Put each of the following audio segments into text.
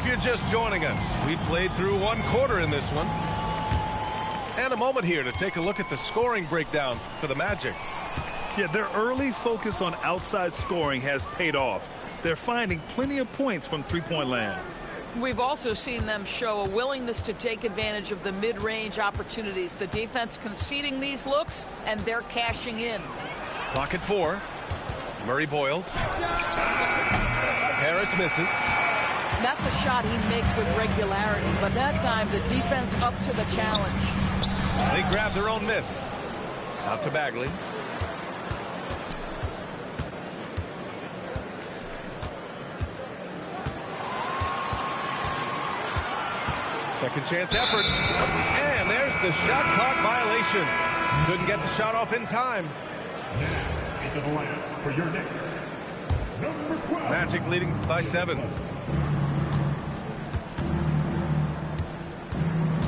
If you're just joining us, we played through one quarter in this one. And a moment here to take a look at the scoring breakdown for the Magic. Yeah, their early focus on outside scoring has paid off. They're finding plenty of points from three-point land. We've also seen them show a willingness to take advantage of the mid-range opportunities. The defense conceding these looks, and they're cashing in. Clock at 4. Murray Boyles. Harris misses. That's a shot he makes with regularity, but that time the defense up to the challenge. They grab their own miss. Out to Bagley. Second chance effort. And there's the shot clock violation. Couldn't get the shot off in time. Into the lineup for your next. Number 12. Magic leading by 7.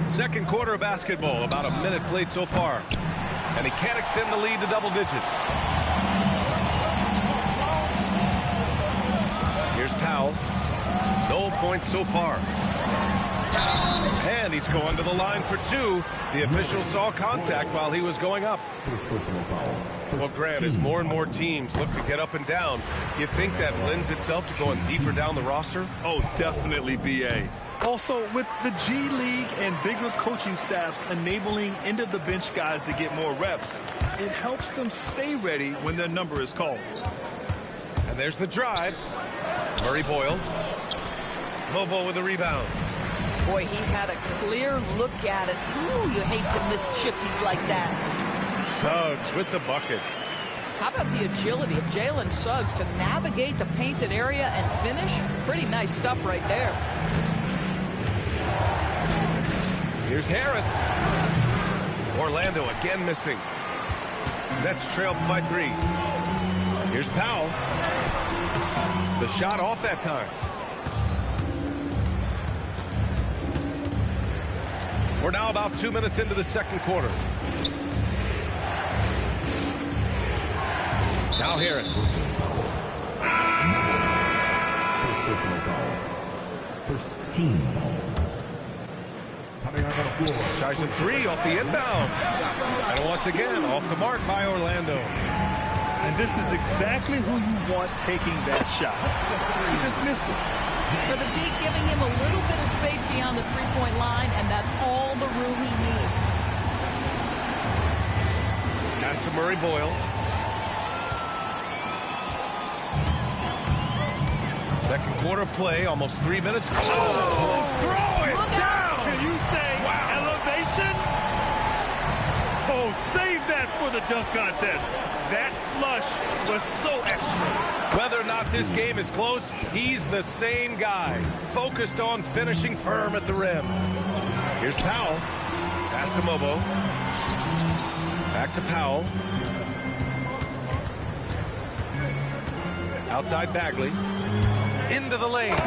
Second quarter of basketball. About a minute played so far. And he can't extend the lead to double digits. Here's Powell. No points so far. And he's going to the line for 2. The official saw contact while he was going up. Well, Grant, as more and more teams look to get up and down, you think that lends itself to going deeper down the roster? Oh, definitely, B.A. Also, with the G League and bigger coaching staffs enabling end-of-the-bench guys to get more reps, it helps them stay ready when their number is called. And there's the drive. Murray Boyles. Lobo with the rebound. Boy, he had a clear look at it. Ooh, you hate to miss chippies like that. Suggs with the bucket. How about the agility of Jalen Suggs to navigate the painted area and finish? Pretty nice stuff right there. Here's Harris. Orlando again missing. Nets trailed by 3. Here's Powell. The shot off that time. We're now about 2 minutes into the second quarter. Now Harris. First team foul. Coming out on the floor. Tries a 3 off the inbound. And once again, off the mark by Orlando. And this is exactly who you want taking that shot. He just missed it. For the D, giving him a little bit of space beyond the three-point line, and that's all the room he needs. Pass to Murray Boyles. Second quarter play, almost 3 minutes. Oh, throw it down! Can you say elevation? Oh, save that for the dunk contest. That flush was so extra. Whether or not this game is close, he's the same guy, focused on finishing firm at the rim. Here's Powell. Pass to Mobo. Back to Powell. Outside Bagley. Into the lane.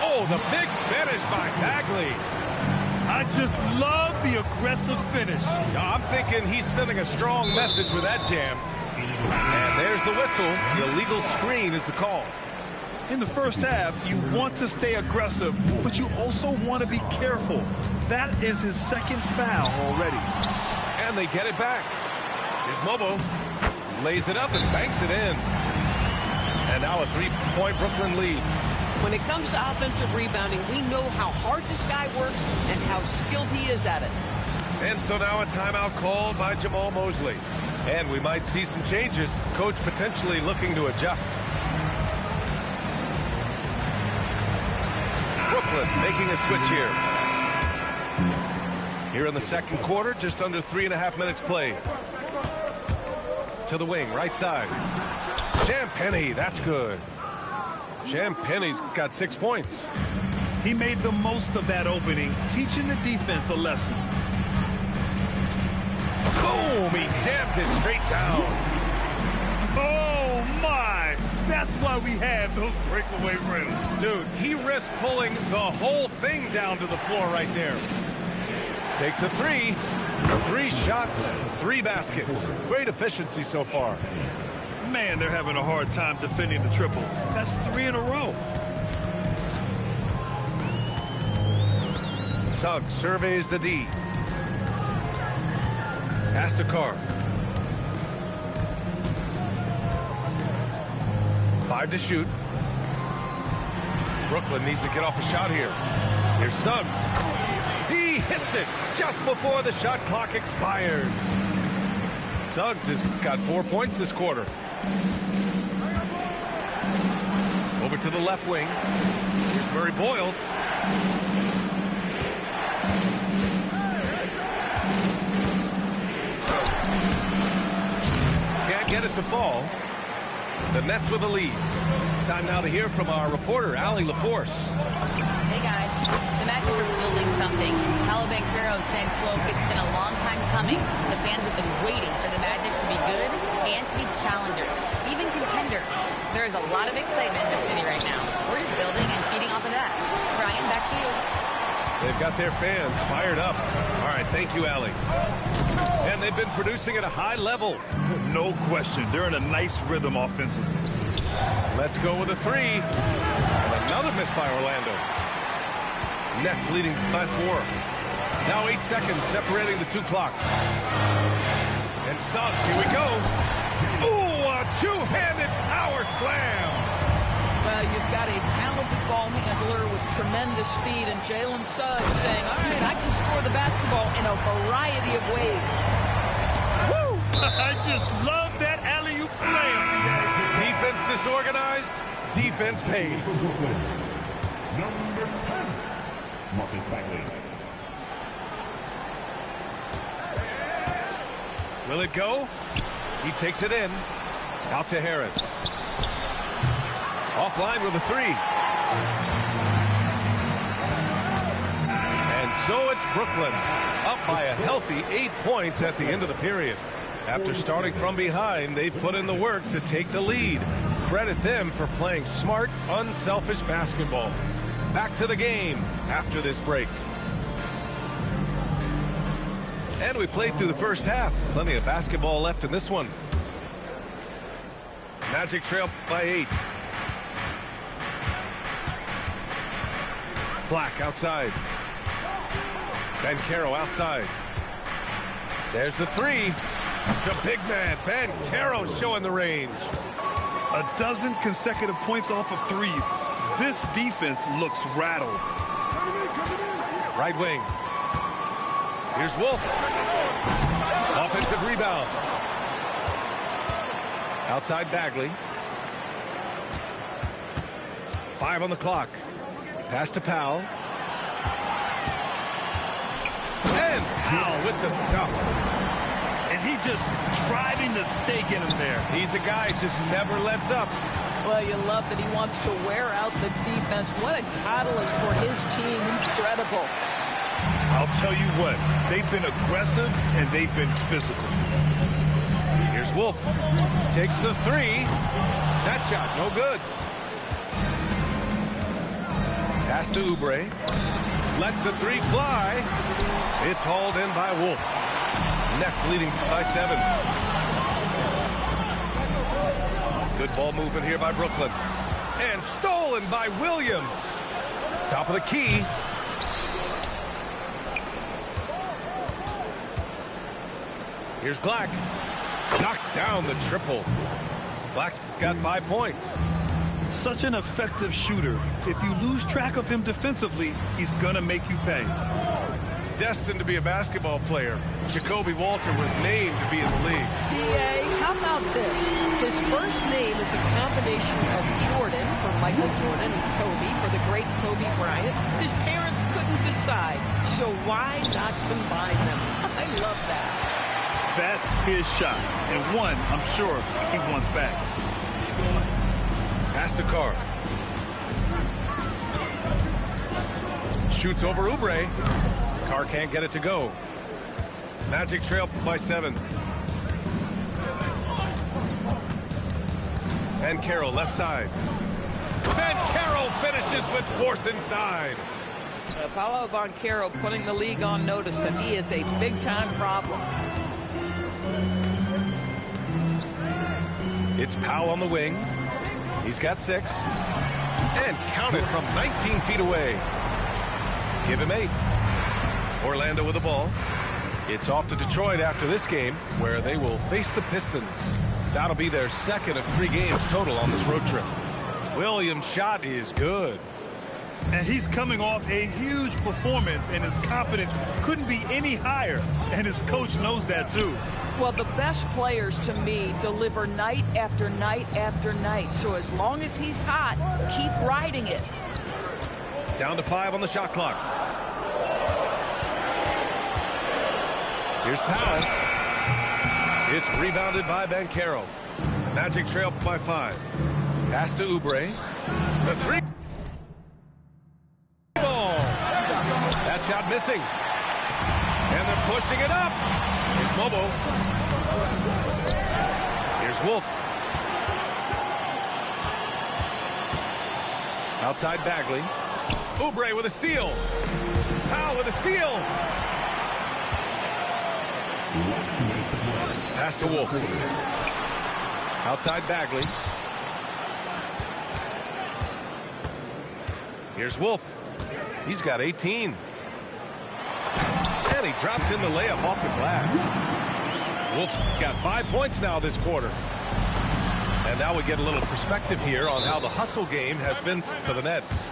Oh, the big finish by Bagley. I just love the aggressive finish. I'm thinking he's sending a strong message with that jam. And there's the whistle. The illegal screen is the call. In the first half, you want to stay aggressive, but you also want to be careful. That is his second foul already. And they get it back. Here's Mobo. Lays it up and banks it in. And now a 3-point Brooklyn lead. When it comes to offensive rebounding, we know how hard this guy works and how skilled he is at it. And so now a timeout called by Jamal Mosley. And we might see some changes. Coach potentially looking to adjust. Brooklyn making a switch here. Here in the second quarter, just under 3.5 minutes played. To the wing, right side. Champagnie, that's good. Champagnie's got 6 points. He made the most of that opening, teaching the defense a lesson. Boom! He jams it straight down. Oh, my! That's why we have those breakaway rims. Dude, he risked pulling the whole thing down to the floor right there. Takes a 3. 3 shots, 3 baskets. Great efficiency so far. Man, they're having a hard time defending the triple. That's 3 in a row. Suggs surveys the D. Pass to Carr. 5 to shoot. Brooklyn needs to get off a shot here. Here's Suggs. He hits it just before the shot clock expires. Suggs has got 4 points this quarter. Over to the left wing. Here's Murray Boyles. Can't get it to fall. The Nets with a lead. Time now to hear from our reporter, Allie LaForce. Hey guys, the Magic are building something. Paolo Banchero said, quote, "It's been a long time coming. The fans have been waiting for the Magic to be good and to be challengers, even contenders. There is a lot of excitement in the city right now. We're just building and feeding off of that." Brian, back to you. They've got their fans fired up. All right, thank you, Allie. And they've been producing at a high level. No question. They're in a nice rhythm offensively. Let's go with a 3. And another miss by Orlando. Nets leading by 4. Now 8 seconds separating the two clocks. And Suggs, here we go. Ooh, a two-handed power slam. Well, you've got a talented ball handler with tremendous speed, and Jalen Suggs saying, all right, I can score the basketball in a variety of ways. Woo! I just love that alley-oop slam. Defense disorganized, defense pays. Number 10, Marcus Bagley. Will it go? He takes it in. Out to Harris. Offline with a 3. And so it's Brooklyn, up by a healthy 8 points at the end of the period. After starting from behind, they've put in the work to take the lead. Credit them for playing smart, unselfish basketball. Back to the game after this break. And we played through the first half. Plenty of basketball left in this one. Magic trail by 8. Black outside. Banchero outside. There's the 3. The big man, Banchero, showing the range. A dozen consecutive points off of 3s. This defense looks rattled. Right wing. Here's Wolf. Offensive rebound. Outside Bagley. 5 on the clock. Pass to Powell. And Powell with the stuff. And he just driving the stake in him there. He's a guy who just never lets up. Well, you love that he wants to wear out the defense. What a catalyst for his team. Incredible. I'll tell you what, they've been aggressive and they've been physical. Here's Wolf. Takes the 3. That shot, no good. Pass to Oubre. Lets the 3 fly. It's hauled in by Wolf. Nets leading by 7. Good ball movement here by Brooklyn. And stolen by Williams. Top of the key. Here's Black. Knocks down the triple. Black's got 5 points. Such an effective shooter. If you lose track of him defensively, he's gonna make you pay. Destined to be a basketball player, Jacoby Walter was named to be in the league. D.A., how about this? His first name is a combination of Jordan for Michael Jordan and Kobe for the great Kobe Bryant. His parents couldn't decide, so why not combine them? I love that. That's his shot, and one I'm sure he wants back. Pass to Carr. Shoots over Oubre. Carr can't get it to go. Magic trail by 7. Banchero left side. Banchero finishes with force inside. Paolo Banchero putting the league on notice that he is a big-time problem. It's Powell on the wing. He's got 6. And counted from 19 feet away. Give him 8. Orlando with the ball. It's off to Detroit after this game, where they will face the Pistons. That'll be their second of 3 games total on this road trip. Williams' shot is good. And he's coming off a huge performance, and his confidence couldn't be any higher. And his coach knows that, too. Well, the best players, to me, deliver night after night after night. So as long as he's hot, keep riding it. Down to 5 on the shot clock. Here's Powell. It's rebounded by Banchero. Magic trail by 5. Pass to Oubre. The 3. Ball. That shot missing. And they're pushing it up. Here's Mobo. Here's Wolf. Outside Bagley. Oubre with a steal. Powell with a steal. Pass to Wolf. Outside Bagley. Here's Wolf. He's got 18. And he drops in the layup off the glass. Wolf's got 5 points now this quarter. And now we get a little perspective here on how the hustle game has been for the Nets.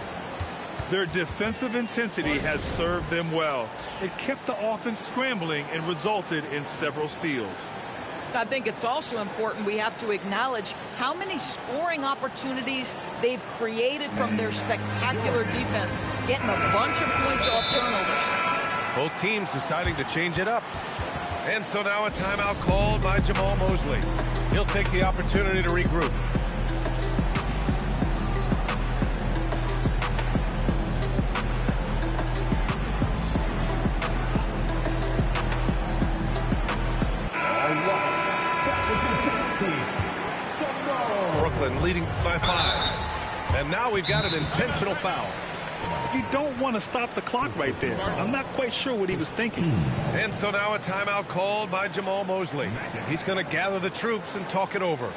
Their defensive intensity has served them well. It kept the offense scrambling and resulted in several steals. I think it's also important we have to acknowledge how many scoring opportunities they've created from their spectacular defense, getting a bunch of points off turnovers. Both teams deciding to change it up. And so now a timeout called by Jamal Mosley. He'll take the opportunity to regroup. Brooklyn leading by 5. And now we've got an intentional foul. You don't want to stop the clock right there. I'm not quite sure what he was thinking. And so now a timeout called by Jamal Mosley. He's going to gather the troops and talk it over. And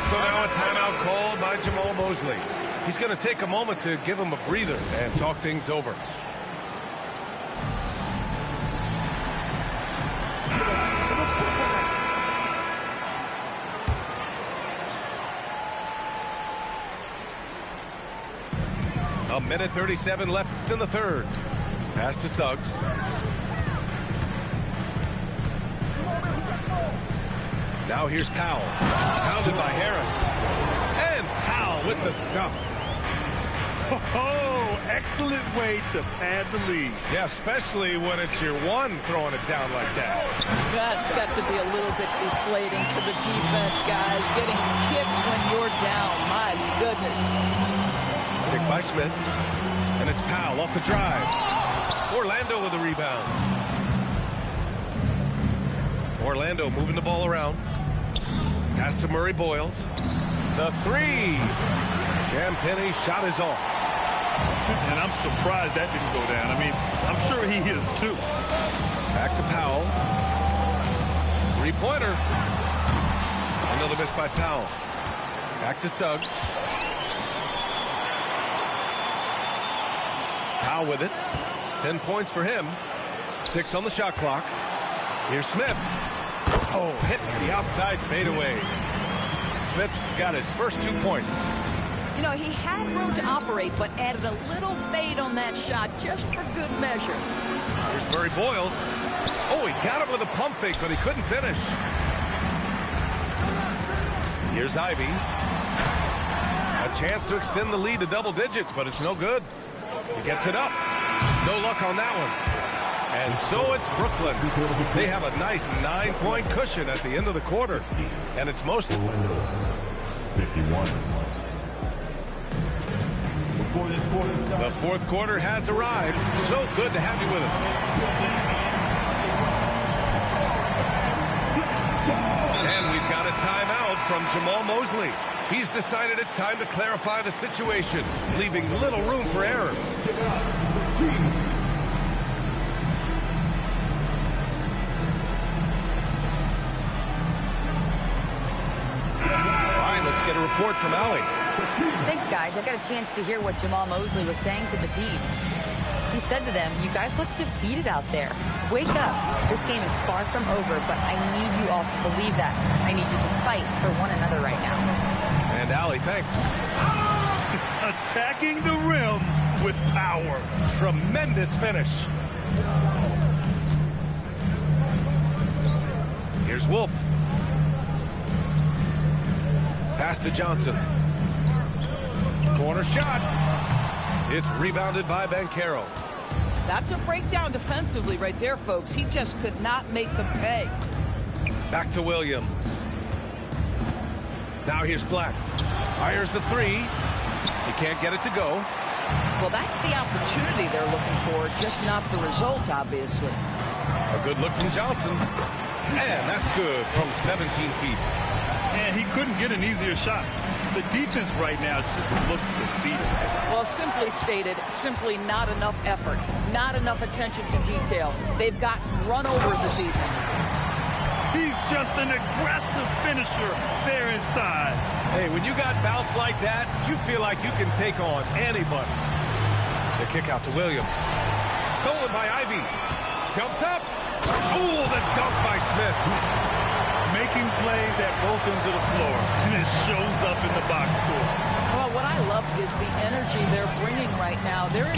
so now a timeout called by Jamal Mosley. He's going to take a moment to give him a breather and talk things over. A minute 37 left in the third. Pass to Suggs. Now here's Powell. Pounded by Harris. And Powell with the stuff. Oh, excellent way to pad the lead. Yeah, especially when it's your one throwing it down like that. That's got to be a little bit deflating to the defense, guys. Getting kicked when you're down. My goodness. Picked by Smith. And it's Powell off the drive. Orlando with the rebound. Orlando moving the ball around. Pass to Murray Boyles. The 3. Champagnie shot is off. And I'm surprised that didn't go down. I mean, I'm sure he is too. Back to Powell. 3-pointer. Another miss by Powell. Back to Suggs. Powell with it. 10 points for him. 6 on the shot clock. Here's Smith. Oh, hits the outside fadeaway. Smith's got his first 2 points. You know, he had room to operate, but added a little fade on that shot just for good measure. Here's Murray Boyles. Oh, he got him with a pump fake, but he couldn't finish. Here's Ivy. A chance to extend the lead to double digits, but it's no good. He gets it up. No luck on that one. And so it's Brooklyn. They have a nice 9-point cushion at the end of the quarter. And it's mostly 51. the fourth quarter has arrived. So good to have you with us. And we've got a timeout from Jamal Mosley. He's decided it's time to clarify the situation, leaving little room for error. report from Allie. Thanks, guys. I got a chance to hear what Jamal Mosley was saying to the team. He said to them, "You guys look defeated out there. Wake up. This game is far from over, but I need you all to believe that. I need you to fight for one another right now." And Allie, thanks. Attacking the rim with power. Tremendous finish. Here's Wolf. Pass to Johnson. Corner shot. It's rebounded by Banchero. That's a breakdown defensively right there, folks. He just could not make them pay. Back to Williams. Now here's Black. Fires the three. He can't get it to go. Well, that's the opportunity they're looking for, just not the result, obviously. A good look from Johnson. And that's good from 17 feet. And he couldn't get an easier shot. The defense right now just looks defeated. Well, simply stated, simply not enough effort, not enough attention to detail. They've gotten run over this evening. He's just an aggressive finisher there inside. Hey, when you got bounce like that, you feel like you can take on anybody. The kick out to Williams. Stolen by Ivy. Jumps up. Oh, the dunk by Smith. Making plays at both ends of the floor, and it shows up in the box score. Well, what I love is the energy they're bringing right now. They're